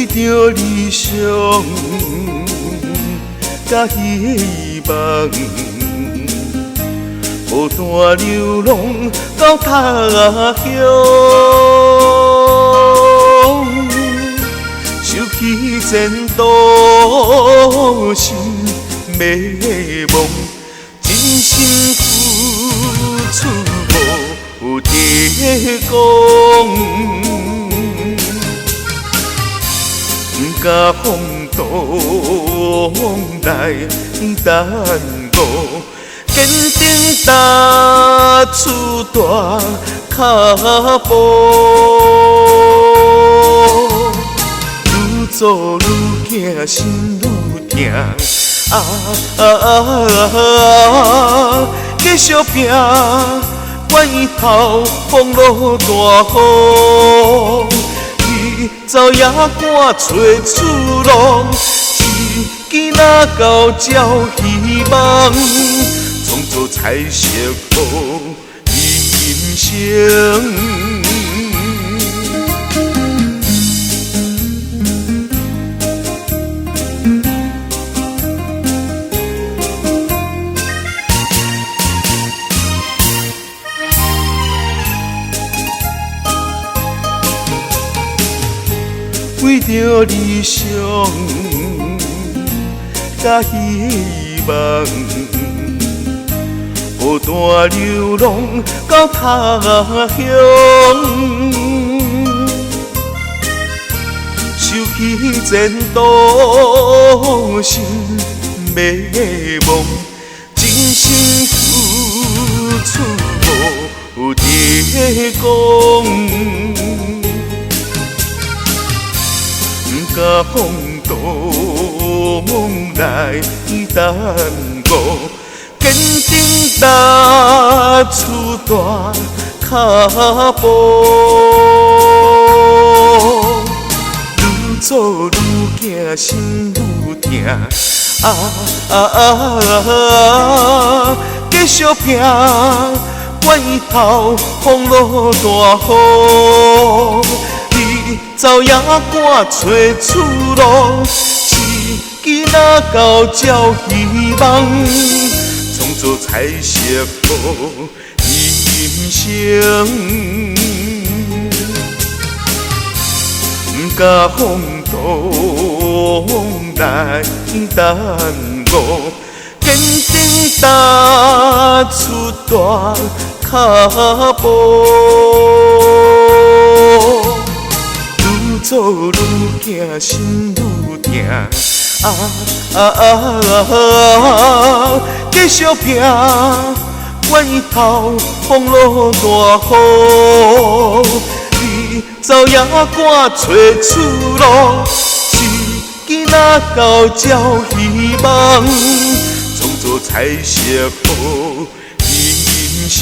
着理想甲希望，孤单流浪到他乡，收起前途心迷惘，真心付出无得讲。不甲风浪来耽误，坚定踏出大脚步，愈做愈行，心愈痛。继续拼，管伊头风落大雨。走也赶找出路，一枝若到照希望，创造彩色好人生。为着理想甲希望，孤单流浪到他乡，收起前途心迷惘，真心付出无得讲。不甲风浪来耽误，坚定踏出大脚步，愈做愈行，心愈痛。继续拼，管伊头风落大雨。走也赶找出路，一枝若到照希望，创造彩色好人生。不甲风浪来耽误，坚定踏出大脚步。做愈行，心愈痛。继续拼，管伊头风落大雨，走也赶找出路，一枝若到照希望，创造彩色好人生。